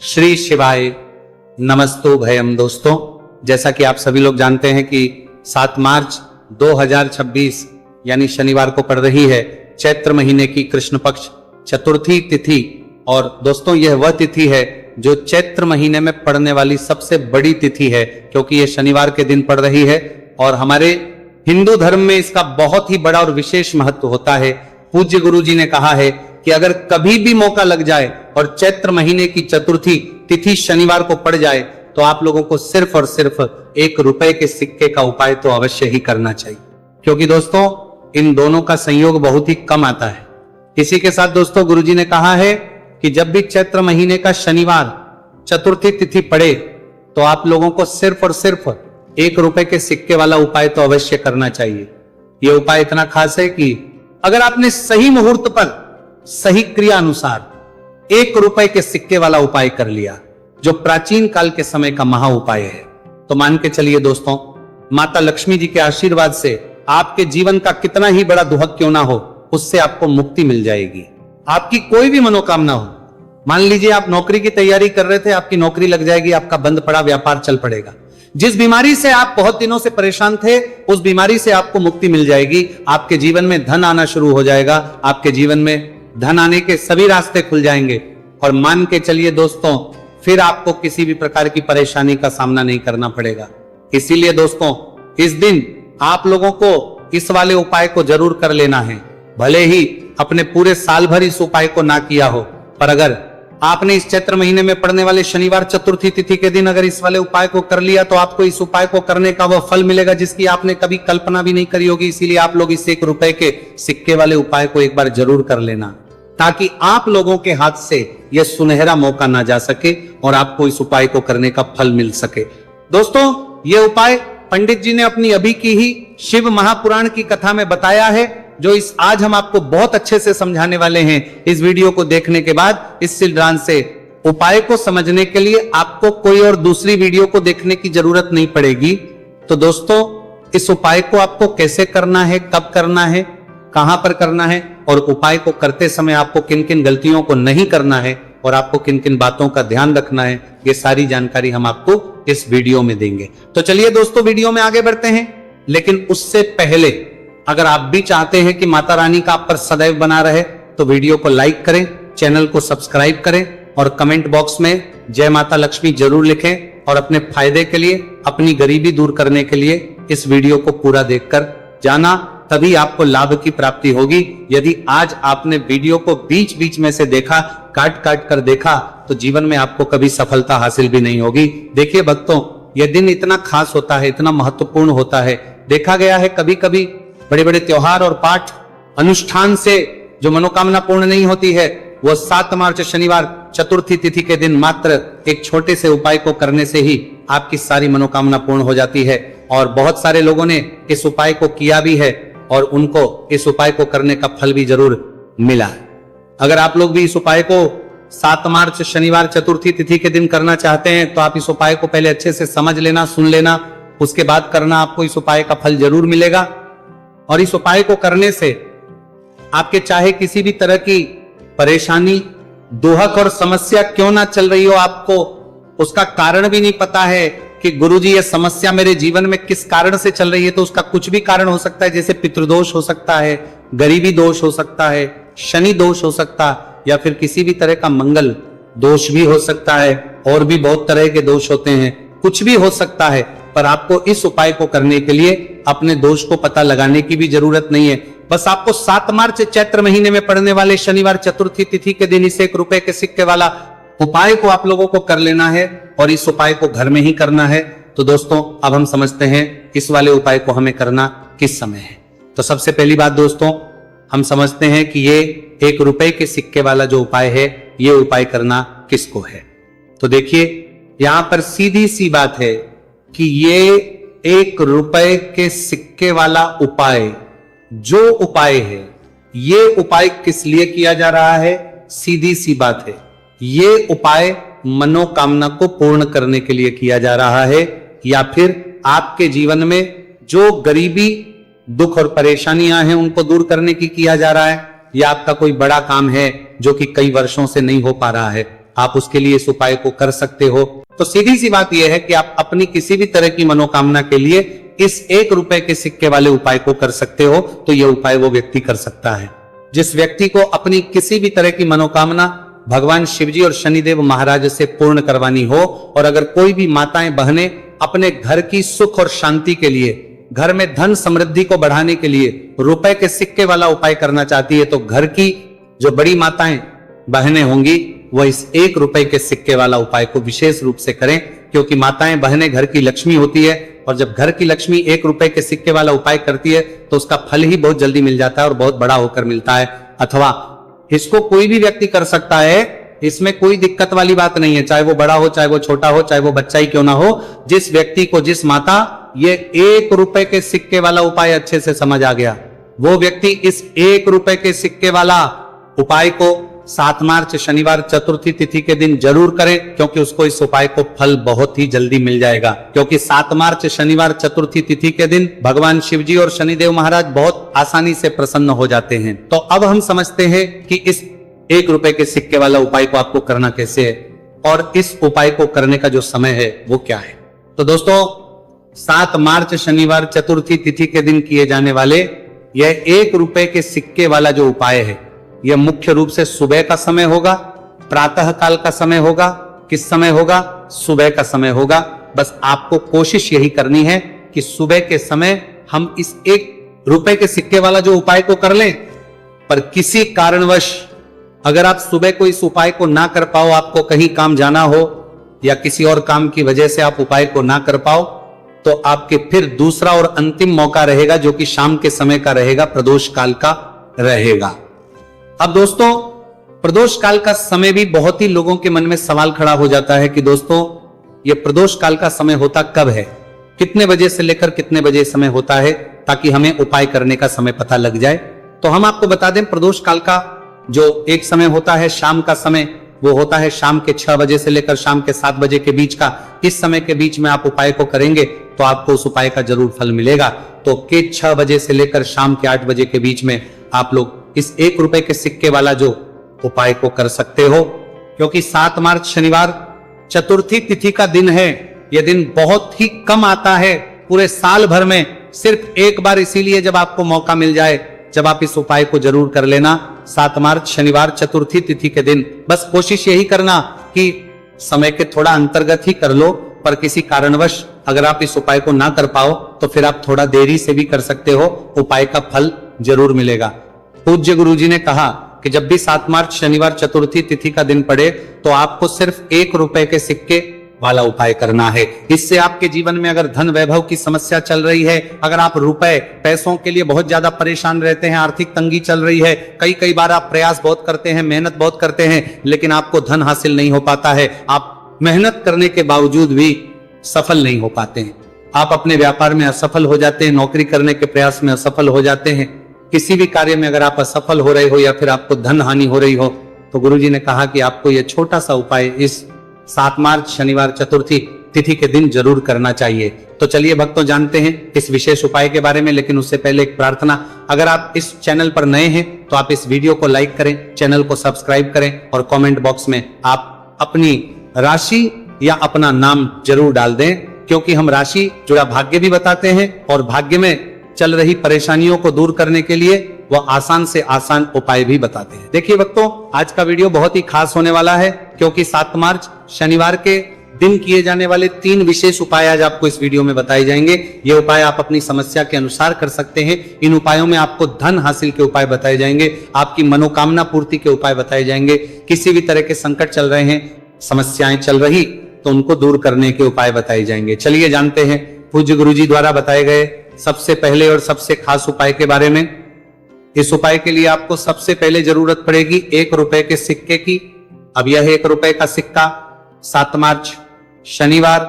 श्री शिवाय नमस्तो भयम। दोस्तों, जैसा कि आप सभी लोग जानते हैं कि 7 मार्च 2026 यानी शनिवार को पड़ रही है चैत्र महीने की कृष्ण पक्ष चतुर्थी तिथि। और दोस्तों, यह वह तिथि है जो चैत्र महीने में पड़ने वाली सबसे बड़ी तिथि है, क्योंकि यह शनिवार के दिन पड़ रही है और हमारे हिंदू धर्म में इसका बहुत ही बड़ा और विशेष महत्व होता है। पूज्य गुरु जी ने कहा है कि अगर कभी भी मौका लग जाए और चैत्र महीने की चतुर्थी तिथि शनिवार को पड़ जाए तो आप लोगों को सिर्फ और सिर्फ 1 रुपए के सिक्के का उपाय तो अवश्य ही करना चाहिए, क्योंकि दोस्तों इन दोनों का संयोग बहुत ही कम आता है। इसी के साथ दोस्तों, गुरुजी ने कहा है कि जब भी चैत्र महीने का शनिवार चतुर्थी तिथि पड़े तो आप लोगों को सिर्फ और सिर्फ 1 रुपए के सिक्के वाला उपाय तो अवश्य करना चाहिए। यह उपाय इतना खास है कि अगर आपने सही मुहूर्त पर सही क्रिया अनुसार 1 रुपए के सिक्के वाला उपाय कर लिया, जो प्राचीन काल के समय का महा उपाय है, तो मान के चलिए दोस्तों, माता लक्ष्मी जी के आशीर्वाद से आपके जीवन का कितना ही बड़ा दुहक क्यों ना हो, उससे आपको मुक्ति मिल जाएगी। आपकी कोई भी मनोकामना हो, मान लीजिए आप नौकरी की तैयारी कर रहे थे, आपकी नौकरी लग जाएगी, आपका बंद पड़ा व्यापार चल पड़ेगा। जिस बीमारी से आप बहुत दिनों से परेशान थे, उस बीमारी से आपको मुक्ति मिल जाएगी। आपके जीवन में धन आना शुरू हो जाएगा, आपके जीवन में धन आने के सभी रास्ते खुल जाएंगे। और मान के चलिए दोस्तों, फिर आपको किसी भी प्रकार की परेशानी का सामना नहीं करना पड़ेगा। इसीलिए दोस्तों, इस दिन आप लोगों को इस वाले उपाय को जरूर कर लेना है। भले ही अपने पूरे साल भर इस उपाय को ना किया हो, पर अगर आपने इस चैत्र महीने में पड़ने वाले शनिवार चतुर्थी तिथि के दिन अगर इस वाले उपाय को कर लिया तो आपको इस उपाय को करने का वह फल मिलेगा जिसकी आपने कभी कल्पना भी नहीं करी होगी। इसीलिए आप लोग इस 1 रुपए के सिक्के वाले उपाय को एक बार जरूर कर लेना, ताकि आप लोगों के हाथ से यह सुनहरा मौका ना जा सके और आपको इस उपाय को करने का फल मिल सके। दोस्तों, यह उपाय पंडित जी ने अपनी अभी की ही शिव महापुराण की कथा में बताया है, जो इस आज हम आपको बहुत अच्छे से समझाने वाले हैं। इस वीडियो को देखने के बाद इस सिद्धांत से उपाय को समझने के लिए आपको कोई और दूसरी वीडियो को देखने की जरूरत नहीं पड़ेगी। तो दोस्तों, इस उपाय को आपको कैसे करना है, कब करना है, कहां पर करना है और उपाय को करते समय आपको किन किन गलतियों को नहीं करना है और आपको किन किन बातों का ध्यान रखना है, ये सारी जानकारी हम आपको इस वीडियो में देंगे। तो चलिए दोस्तों, वीडियो में आगे बढ़ते हैं। लेकिन उससे पहले अगर आप भी चाहते हैं कि माता रानी का आप पर सदैव बना रहे, तो वीडियो को लाइक करें, चैनल को सब्सक्राइब करें और कमेंट बॉक्स में जय माता लक्ष्मी जरूर लिखें। और अपने फायदे के लिए, अपनी गरीबी दूर करने के लिए इस वीडियो को पूरा देखकर जाना, तभी आपको लाभ की प्राप्ति होगी। यदि आज आपने वीडियो को बीच बीच में से देखा, काट काट कर देखा, तो जीवन में आपको कभी सफलता हासिल भी नहीं होगी। देखिए भक्तों, यह दिन इतना खास होता है, इतना महत्वपूर्ण होता है। देखा गया है कभी कभी बड़े बड़े त्योहार और पाठ अनुष्ठान से जो मनोकामना पूर्ण नहीं होती है, वो 7 मार्च शनिवार चतुर्थी तिथि के दिन मात्र एक छोटे से उपाय को करने से ही आपकी सारी मनोकामना पूर्ण हो जाती है। और बहुत सारे लोगों ने इस उपाय को किया भी है और उनको इस उपाय को करने का फल भी जरूर मिला है। अगर आप लोग भी इस उपाय को 7 मार्च शनिवार चतुर्थी तिथि के दिन करना चाहते हैं, तो आप इस उपाय को पहले अच्छे से समझ लेना, सुन लेना, उसके बाद करना। आपको इस उपाय का फल जरूर मिलेगा। और इस उपाय को करने से आपके चाहे किसी भी तरह की परेशानी, दुहक और समस्या क्यों ना चल रही हो, आपको उसका कारण भी नहीं पता है कि गुरुजी ये समस्या मेरे जीवन में किस कारण से चल रही है, तो उसका कुछ भी कारण हो सकता है। जैसे पितृदोष हो सकता है, गरीबी दोष हो सकता है, शनि दोष हो सकता है, या फिर किसी भी तरह का मंगल दोष भी हो सकता है। और भी बहुत तरह के दोष होते हैं, कुछ भी हो सकता है। पर आपको इस उपाय को करने के लिए अपने दोष को पता लगाने की भी जरूरत नहीं है। बस आपको 7 मार्च चैत्र महीने में पड़ने वाले शनिवार चतुर्थी तिथि के दिन इस 1 रुपए के सिक्के वाला उपाय को आप लोगों को कर लेना है और इस उपाय को घर में ही करना है। तो दोस्तों, अब हम समझते हैं इस वाले उपाय को हमें करना किस समय है। तो सबसे पहली बात दोस्तों, हम समझते हैं कि ये 1 रुपए के सिक्के वाला जो उपाय है, ये उपाय करना किसको है। तो देखिए, यहां पर सीधी सी बात है कि ये 1 रुपए के सिक्के वाला उपाय जो उपाय है, ये उपाय किस लिए किया जा रहा है। सीधी सी बात है, ये उपाय मनोकामना को पूर्ण करने के लिए किया जा रहा है, या फिर आपके जीवन में जो गरीबी, दुख और परेशानियां हैं उनको दूर करने की किया जा रहा है, या आपका कोई बड़ा काम है जो कि कई वर्षों से नहीं हो पा रहा है, आप उसके लिए इस उपाय को कर सकते हो। तो सीधी सी बात यह है कि आप अपनी किसी भी तरह की मनोकामना के लिए इस 1 रुपए के सिक्के वाले उपाय को कर सकते हो। तो यह उपाय वो व्यक्ति कर सकता है जिस व्यक्ति को अपनी किसी भी तरह की मनोकामना भगवान शिवजी और शनिदेव महाराज से पूर्ण करवानी हो, और अगर कोई भी माताएं बहनें अपने घर की सुख और शांति के लिए, घर में धन समृद्धि को बढ़ाने के लिए रुपए के सिक्के वाला उपाय करना चाहती है, तो घर की जो बड़ी माताएं बहनें होंगी वह इस 1 रुपए के सिक्के वाला उपाय को विशेष रूप से करें, क्योंकि माताएं बहनें घर की लक्ष्मी होती है, और जब घर की लक्ष्मी 1 रुपए के सिक्के वाला उपाय करती है तो उसका फल ही बहुत जल्दी मिल जाता है और बहुत बड़ा होकर मिलता है। अथवा इसको कोई भी व्यक्ति कर सकता है, इसमें कोई दिक्कत वाली बात नहीं है, चाहे वो बड़ा हो, चाहे वो छोटा हो, चाहे वो बच्चा ही क्यों ना हो। जिस व्यक्ति को, जिस माता ये 1 रुपए के सिक्के वाला उपाय अच्छे से समझ आ गया, वो व्यक्ति इस 1 रुपए के सिक्के वाला उपाय को 7 मार्च शनिवार चतुर्थी तिथि के दिन जरूर करें, क्योंकि उसको इस उपाय को फल बहुत ही जल्दी मिल जाएगा। क्योंकि 7 मार्च शनिवार चतुर्थी तिथि के दिन भगवान शिवजी और शनिदेव महाराज बहुत आसानी से प्रसन्न हो जाते हैं। तो अब हम समझते हैं कि इस 1 रुपए के सिक्के वाला उपाय को आपको करना कैसे है, और इस उपाय को करने का जो समय है वो क्या है। तो दोस्तों, 7 मार्च शनिवार चतुर्थी तिथि के दिन किए जाने वाले यह 1 रुपए के सिक्के वाला जो उपाय है, यह मुख्य रूप से सुबह का समय होगा, प्रातः काल का समय होगा। किस समय होगा? सुबह का समय होगा। बस आपको कोशिश यही करनी है कि सुबह के समय हम इस 1 रुपए के सिक्के वाला जो उपाय को कर लें। पर किसी कारणवश अगर आप सुबह को इस उपाय को ना कर पाओ, आपको कहीं काम जाना हो या किसी और काम की वजह से आप उपाय को ना कर पाओ, तो आपके फिर दूसरा और अंतिम मौका रहेगा, जो कि शाम के समय का रहेगा, प्रदोष काल का रहेगा। अब दोस्तों, प्रदोष काल का समय भी बहुत ही लोगों के मन में सवाल खड़ा हो जाता है कि दोस्तों, यह प्रदोष काल का समय होता कब है, कितने बजे से लेकर कितने बजे समय होता है, ताकि हमें उपाय करने का समय पता लग जाए। तो हम आपको बता दें, प्रदोष काल का जो एक समय होता है, शाम का समय, वो होता है शाम के 6 बजे से लेकर शाम के 7 बजे के बीच का। इस समय के बीच में आप उपाय को करेंगे तो आपको उस उपाय का जरूर फल मिलेगा। तो के 6 बजे से लेकर शाम के 8 बजे के बीच में आप लोग इस 1 रुपए के सिक्के वाला जो उपाय को कर सकते हो, क्योंकि 7 मार्च शनिवार चतुर्थी तिथि का दिन है। यह दिन बहुत ही कम आता है पूरे साल भर में, सिर्फ एक बार, इसीलिए जब आपको मौका मिल जाए, जब आप इस उपाय को जरूर कर लेना 7 मार्च शनिवार चतुर्थी तिथि के दिन। बस कोशिश यही करना कि समय के थोड़ा अंतर्गत ही कर लो, पर किसी कारणवश अगर आप इस उपाय को ना कर पाओ तो फिर आप थोड़ा देरी से भी कर सकते हो, उपाय का फल जरूर मिलेगा। पूज्य गुरुजी ने कहा कि जब भी 7 मार्च शनिवार चतुर्थी तिथि का दिन पड़े तो आपको सिर्फ 1 रुपए के सिक्के वाला उपाय करना है। इससे आपके जीवन में अगर धन वैभव की समस्या चल रही है, अगर आप रुपए पैसों के लिए बहुत ज्यादा परेशान रहते हैं, आर्थिक तंगी चल रही है, कई बार आप प्रयास बहुत करते हैं, मेहनत बहुत करते हैं, लेकिन आपको धन हासिल नहीं हो पाता है, आप मेहनत करने के बावजूद भी सफल नहीं हो पाते हैं, आप अपने व्यापार में असफल हो जाते हैं, नौकरी करने के प्रयास में असफल हो जाते हैं, किसी भी कार्य में अगर आप असफल हो रहे हो या फिर आपको धन हानि हो रही हो, तो गुरुजी ने कहा कि आपको यह छोटा सा उपाय इस 7 मार्च शनिवार चतुर्थी तिथि के दिन जरूर करना चाहिए। तो चलिए भक्तों, जानते हैं इस विशेष उपाय के बारे में, लेकिन उससे पहले एक प्रार्थना। अगर आप इस चैनल पर नए हैं तो आप इस वीडियो को लाइक करें, चैनल को सब्सक्राइब करें और कमेंट बॉक्स में आप अपनी राशि या अपना नाम जरूर डाल दें, क्योंकि हम राशि जुड़ा भाग्य भी बताते हैं और भाग्य में चल रही परेशानियों को दूर करने के लिए वह आसान से आसान उपाय भी बताते हैं। देखिए भक्तों, आज का वीडियो बहुत ही खास होने वाला है, क्योंकि 7 मार्च शनिवार के दिन किए जाने वाले 3 विशेष उपाय आज आपको इस वीडियो में बताए जाएंगे। ये उपाय आप अपनी समस्या के अनुसार कर सकते हैं। इन उपायों में आपको धन हासिल के उपाय बताए जाएंगे, आपकी मनोकामना पूर्ति के उपाय बताए जाएंगे, किसी भी तरह के संकट चल रहे हैं, समस्याएं चल रही, तो उनको दूर करने के उपाय बताए जाएंगे। चलिए जानते हैं पूज्य गुरुजी द्वारा बताए गए सबसे पहले और सबसे खास उपाय के बारे में। इस उपाय के लिए आपको सबसे पहले जरूरत पड़ेगी 1 रुपए के सिक्के की। अब यह 1 रुपए का सिक्का 7 मार्च शनिवार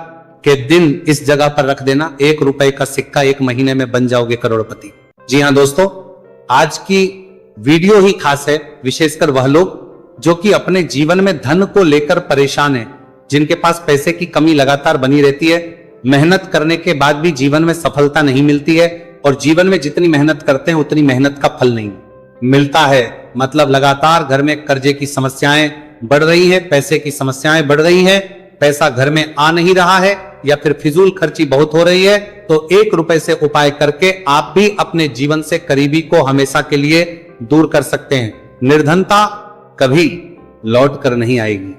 के दिन इस जगह पर रख देना। 1 रुपए का सिक्का 1 महीने में बन जाओगे करोड़पति। जी हाँ दोस्तों, आज की वीडियो ही खास है, विशेषकर वह लोग जो कि अपने जीवन में धन को लेकर परेशान हैं, जिनके पास पैसे की कमी लगातार बनी रहती है, मेहनत करने के बाद भी जीवन में सफलता नहीं मिलती है, और जीवन में जितनी मेहनत करते हैं उतनी मेहनत का फल नहीं मिलता है। मतलब लगातार घर में कर्जे की समस्याएं, बढ़ रही है, पैसे की समस्याएं बढ़ रही है, पैसा घर में आ नहीं रहा है या फिर फिजूल खर्ची बहुत हो रही है, तो 1 रुपए से उपाय करके आप भी अपने जीवन से करीबी को हमेशा के लिए दूर कर सकते हैं। निर्धनता कभी लौट कर नहीं आएगी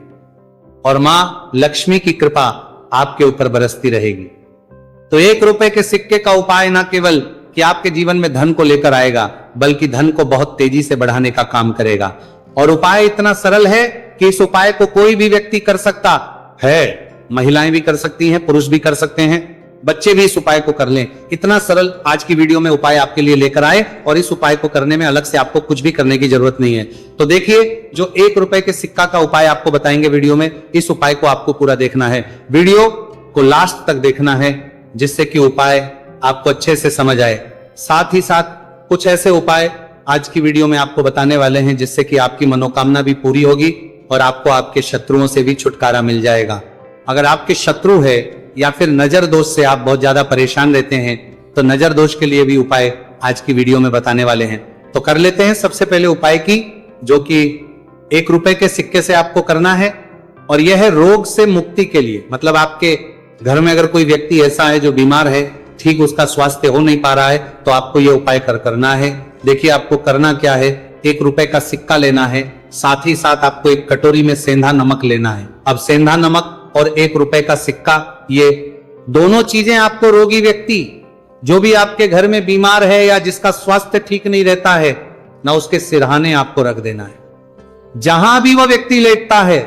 और मां लक्ष्मी की कृपा आपके ऊपर बरसती रहेगी। तो 1 रुपए के सिक्के का उपाय न केवल कि आपके जीवन में धन को लेकर आएगा, बल्कि धन को बहुत तेजी से बढ़ाने का काम करेगा। और उपाय इतना सरल है कि इस उपाय को कोई भी व्यक्ति कर सकता है, महिलाएं भी कर सकती हैं, पुरुष भी कर सकते हैं, बच्चे भी इस उपाय को कर लें। इतना सरल आज की वीडियो में उपाय आपके लिए लेकर आए और इस उपाय को करने में अलग से आपको कुछ भी करने की जरूरत नहीं है। तो देखिए, जो 1 रुपए के सिक्का का उपाय आपको बताएंगे वीडियो में, इस उपाय को आपको पूरा देखना है, वीडियो को लास्ट तक देखना है, जिससे कि उपाय आपको अच्छे से समझ आए। साथ ही साथ कुछ ऐसे उपाय आज की वीडियो में आपको बताने वाले हैं जिससे कि आपकी मनोकामना भी पूरी होगी और आपको आपके शत्रुओं से भी छुटकारा मिल जाएगा। अगर आपके शत्रु है या फिर नजर दोष से आप बहुत ज्यादा परेशान रहते हैं, तो नजर दोष के लिए भी उपाय आज की वीडियो में बताने वाले हैं। तो कर लेते हैं सबसे पहले उपाय की, जो कि 1 रुपए के सिक्के से आपको करना है, और यह है रोग से मुक्ति के लिए। मतलब आपके घर में अगर कोई व्यक्ति ऐसा है जो बीमार है, ठीक उसका स्वास्थ्य हो नहीं पा रहा है, तो आपको यह उपाय करना है। देखिए आपको करना क्या है, 1 रुपए का सिक्का लेना है, साथ ही साथ आपको एक कटोरी में सेंधा नमक लेना है। अब सेंधा नमक और 1 रुपए का सिक्का, ये दोनों चीजें आपको रोगी व्यक्ति जो भी आपके घर में बीमार है या जिसका स्वास्थ्य ठीक नहीं रहता है ना, उसके सिरहाने आपको रख देना है। जहां भी वो व्यक्ति लेटता है,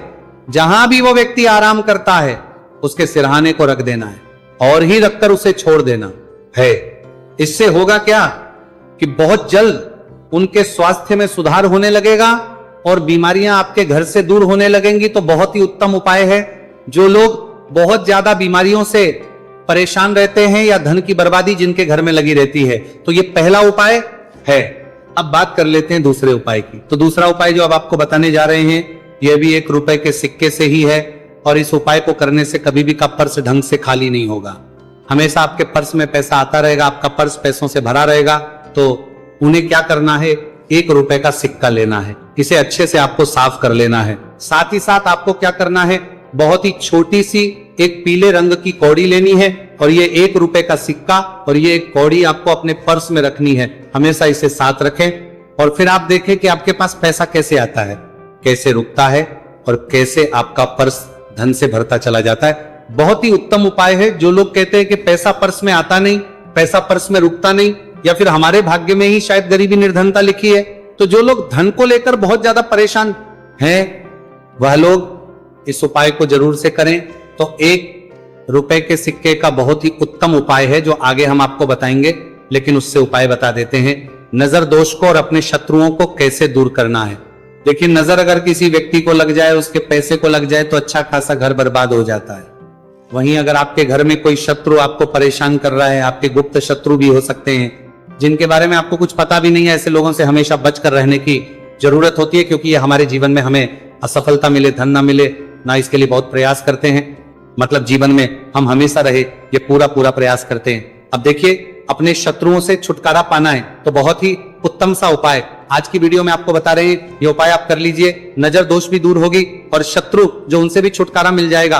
जहां भी वो व्यक्ति आराम करता है, उसके सिरहाने को रख देना है और ही रखकर उसे छोड़ देना है। इससे होगा क्या कि बहुत जल्द उनके स्वास्थ्य में सुधार होने लगेगा और बीमारियां आपके घर से दूर होने लगेंगी। तो बहुत ही उत्तम उपाय है। जो लोग बहुत ज्यादा बीमारियों से परेशान रहते हैं या धन की बर्बादी जिनके घर में लगी रहती है, तो ये पहला उपाय है। अब बात कर लेते हैं दूसरे उपाय की। तो दूसरा उपाय जो अब आपको बताने जा रहे हैं, यह भी 1 रुपए के सिक्के से ही है, और इस उपाय को करने से कभी भी का पर्स ढंग से खाली नहीं होगा। हमेशा आपके पर्स में पैसा आता रहेगा, आपका पर्स पैसों से भरा रहेगा। तो उन्हें क्या करना है, 1 रुपए का सिक्का लेना है, इसे अच्छे से आपको साफ कर लेना है। साथ ही साथ आपको क्या करना है, बहुत ही छोटी सी एक पीले रंग की कौड़ी लेनी है, और ये 1 रुपए का सिक्का और ये एक कौड़ी आपको अपने पर्स में रखनी है। हमेशा इसे साथ रखें और फिर आप देखें कि आपके पास पैसा कैसे आता है, कैसे रुकता है और कैसे आपका पर्स धन से भरता चला जाता है। बहुत ही उत्तम उपाय है। जो लोग कहते हैं कि पैसा पर्स में आता नहीं, पैसा पर्स में रुकता नहीं, या फिर हमारे भाग्य में ही शायद गरीबी निर्धनता लिखी है, तो जो लोग धन को लेकर बहुत ज्यादा परेशान हैं, वह लोग इस उपाय को जरूर से करें। तो 1 रुपए के सिक्के का बहुत ही उत्तम उपाय है जो आगे हम आपको बताएंगे, लेकिन उससे उपाय बता देते हैं। नजर दोष को और अपने शत्रुओं को कैसे दूर करना है। देखिए, नजर अगर किसी व्यक्ति को लग जाए, उसके पैसे को लग जाए, तो अच्छा खासा घर बर्बाद हो जाता है। वहीं अगर आपके घर में कोई शत्रु आपको परेशान कर रहा है, आपके गुप्त शत्रु भी हो सकते हैं जिनके बारे में आपको कुछ पता भी नहीं है, ऐसे लोगों से हमेशा बचकर रहने की जरूरत होती है, क्योंकि ये हमारे जीवन में हमें असफलता मिले, धन ना मिले ना, इसके लिए बहुत प्रयास करते हैं। मतलब जीवन में हम हमेशा रहे, ये पूरा प्रयास करते हैं। अब देखिए, अपने शत्रुओं से छुटकारा पाना है तो बहुत ही उत्तम सा उपाय आज की वीडियो में आपको बता रहे हैं। ये उपाय आप कर लीजिए, नजर दोष भी दूर होगी और शत्रु जो उनसे भी छुटकारा मिल जाएगा।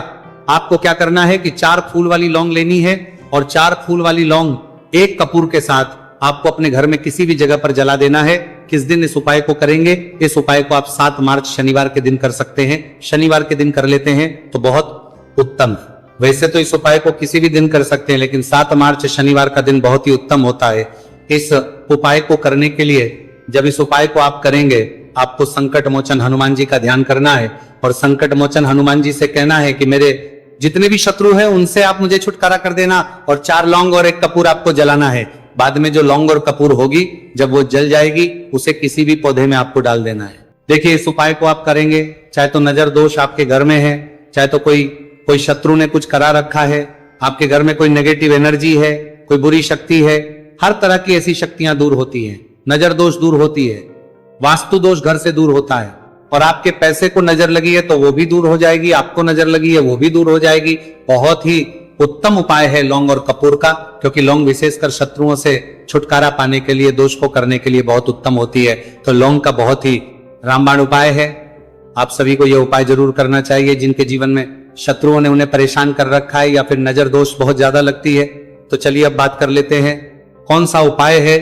आपको क्या करना है कि 4 फूल वाली लौंग लेनी है, और 4 फूल वाली लौंग 1 कपूर के साथ आपको अपने घर में किसी भी जगह पर जला देना है। किस दिन इस उपाय को करेंगे? इस उपाय को आप 7 मार्च शनिवार के दिन कर सकते हैं। शनिवार के दिन कर लेते हैं तो बहुत उत्तम। वैसे तो इस उपाय को किसी भी दिन कर सकते हैं, लेकिन 7 मार्च शनिवार का दिन बहुत ही उत्तम होता है। इस उपाय को करने के लिए जब इस उपाय को आप करेंगे, आपको संकट मोचन हनुमान जी का ध्यान करना है, और संकट मोचन हनुमान जी से कहना है कि मेरे जितने भी शत्रु हैं उनसे आप मुझे छुटकारा कर देना, और 4 लौंग और 1 कपूर आपको जलाना है। बाद में जो लौंग और कपूर होगी, जब वो जल जाएगी, उसे किसी भी पौधे में आपको डाल देना है। देखिए, इस उपाय को आप करेंगे, चाहे तो नजर दोष आपके घर में है, चाहे तो कोई शत्रु ने कुछ करा रखा है, आपके घर में कोई नेगेटिव एनर्जी है, कोई बुरी शक्ति है, हर तरह की ऐसी शक्तियां दूर होती हैं। नजर दोष दूर होती है, वास्तु दोष घर से दूर होता है, और आपके पैसे को नजर लगी है तो वो भी दूर हो जाएगी, आपको नजर लगी है वो भी दूर हो जाएगी। बहुत ही उत्तम उपाय है लौंग और कपूर का, क्योंकि लौंग विशेषकर शत्रुओं से छुटकारा पाने के लिए, दोष को करने के लिए बहुत उत्तम होती है। तो लौंग का बहुत ही रामबाण उपाय है। आप सभी को यह उपाय जरूर करना चाहिए। जिनके जीवन में शत्रुओं ने उन्हें परेशान कर रखा है या फिर नजर दोष बहुत ज्यादा लगती है, तो चलिए अब बात कर लेते हैं कौन सा उपाय है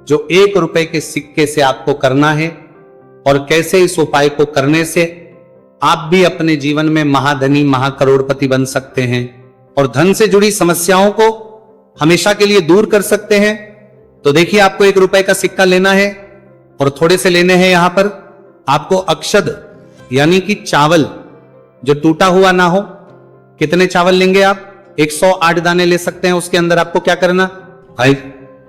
जो 1 रुपए के सिक्के से आपको करना है और कैसे इस उपाय को करने से आप भी अपने जीवन में महाधनी महाकरोड़पति बन सकते हैं और धन से जुड़ी समस्याओं को हमेशा के लिए दूर कर सकते हैं। तो देखिए, आपको 1 रुपए का सिक्का लेना है और थोड़े से लेने हैं। यहां पर आपको अक्षद यानी कि चावल जो टूटा हुआ ना हो। कितने चावल लेंगे आप? 108 दाने ले सकते हैं। उसके अंदर आपको क्या करना भाई,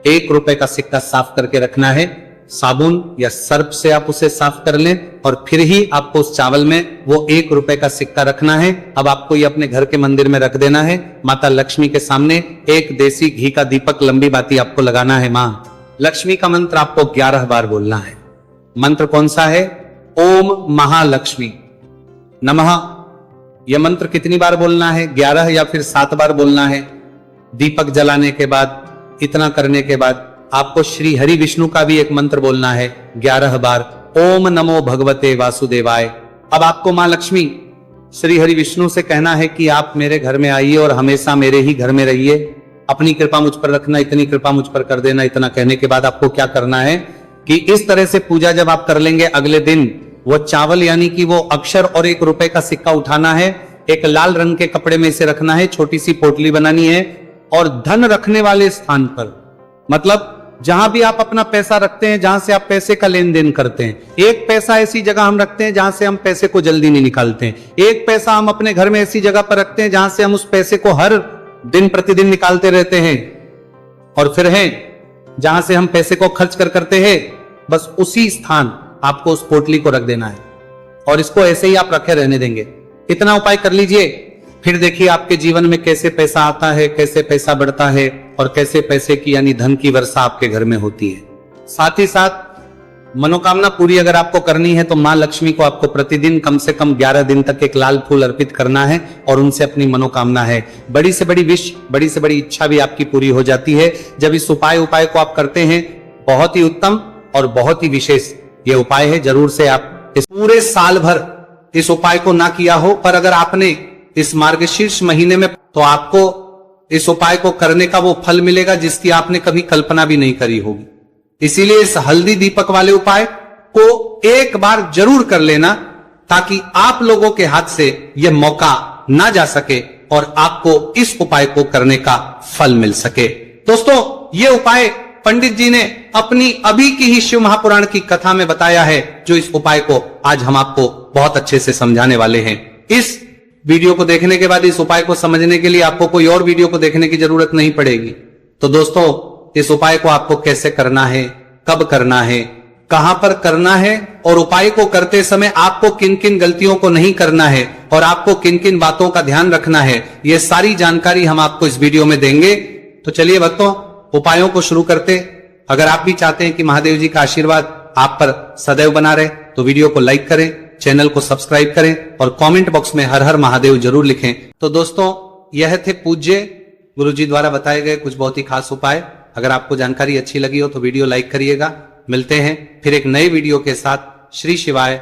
1 रुपए का सिक्का साफ करके रखना है। साबुन या सर्फ से आप उसे साफ कर लें और फिर ही आपको उस चावल में वो 1 रुपए का सिक्का रखना है। अब आपको ये अपने घर के मंदिर में रख देना है। माता लक्ष्मी के सामने एक देसी घी का दीपक लंबी बाती आपको लगाना है। मां लक्ष्मी का मंत्र आपको 11 बार बोलना है। मंत्र कौन सा है? ओम महालक्ष्मी नमः। यह मंत्र कितनी बार बोलना है? 11 या फिर 7 बार बोलना है। दीपक जलाने के बाद, इतना करने के बाद आपको श्री हरि विष्णु का भी एक मंत्र बोलना है 11 बार। ओम नमो भगवते वासुदेवाय। अब आपको मां लक्ष्मी श्री हरि विष्णु से कहना है कि आप मेरे घर में आइए और हमेशा मेरे ही घर में रहिए। अपनी कृपा मुझ पर रखना, इतनी कृपा मुझ पर कर देना। इतना कहने के बाद आपको क्या करना है कि इस तरह से पूजा जब आप कर लेंगे, अगले दिन वो चावल यानी कि वो अक्षर और 1 रुपए का सिक्का उठाना है। एक लाल रंग के कपड़े में इसे रखना है। छोटी सी पोटली बनानी है और धन रखने वाले स्थान पर, मतलब जहां भी आप अपना पैसा रखते हैं, जहां से आप पैसे का लेन देन करते हैं, एक पैसा ऐसी जगह हम रखते हैं जहां से हम पैसे को जल्दी नहीं निकालते हैं। एक पैसा हम अपने घर में ऐसी जगह पर रखते हैं जहां से हम उस पैसे को हर दिन प्रतिदिन निकालते रहते हैं। और फिर है जहां से हम पैसे को खर्च करते हैं, बस उसी स्थान आपको उस पोटली को रख देना है और इसको ऐसे ही आप रखे रहने देंगे। इतना उपाय कर लीजिए, फिर देखिए आपके जीवन में कैसे पैसा आता है, कैसे पैसा बढ़ता है और कैसे पैसे की यानी धन की वर्षा आपके घर में होती है। साथ ही साथ मनोकामना पूरी अगर आपको करनी है तो मां लक्ष्मी को आपको प्रतिदिन कम से कम 11 दिन तक एक लाल फूल अर्पित करना है और उनसे अपनी मनोकामना है, बड़ी से बड़ी विश, बड़ी से बड़ी इच्छा भी आपकी पूरी हो जाती है जब इस उपाय को आप करते हैं। बहुत ही उत्तम और बहुत ही विशेष ये उपाय है। जरूर से आप इस पूरे साल भर इस उपाय को ना किया हो, पर अगर आपने इस मार्गशीर्ष महीने में, तो आपको इस उपाय को करने का वो फल मिलेगा जिसकी आपने कभी कल्पना भी नहीं करी होगी। इसीलिए इस हल्दी दीपक वाले उपाय को एक बार जरूर कर लेना ताकि आप लोगों के हाथ से यह मौका ना जा सके और आपको इस उपाय को करने का फल मिल सके। दोस्तों, ये उपाय पंडित जी ने अपनी अभी की ही शिव महापुराण की कथा में बताया है, जो इस उपाय को आज हम आपको बहुत अच्छे से समझाने वाले हैं। इस वीडियो को देखने के बाद इस उपाय को समझने के लिए आपको कोई और वीडियो को देखने की जरूरत नहीं पड़ेगी। तो दोस्तों, इस उपाय को आपको कैसे करना है, कब करना है, कहां पर करना है और उपाय को करते समय आपको किन किन गलतियों को नहीं करना है और आपको किन किन बातों का ध्यान रखना है, ये सारी जानकारी हम आपको इस वीडियो में देंगे। तो चलिए भक्तों, उपायों को शुरू करते। अगर आप भी चाहते हैं कि महादेव जी का आशीर्वाद आप पर सदैव बना रहे तो वीडियो को लाइक करें, चैनल को सब्सक्राइब करें और कमेंट बॉक्स में हर हर महादेव जरूर लिखें। तो दोस्तों, यह थे पूज्य गुरुजी द्वारा बताए गए कुछ बहुत ही खास उपाय। अगर आपको जानकारी अच्छी लगी हो तो वीडियो लाइक करिएगा। मिलते हैं फिर एक नए वीडियो के साथ। श्री शिवाय।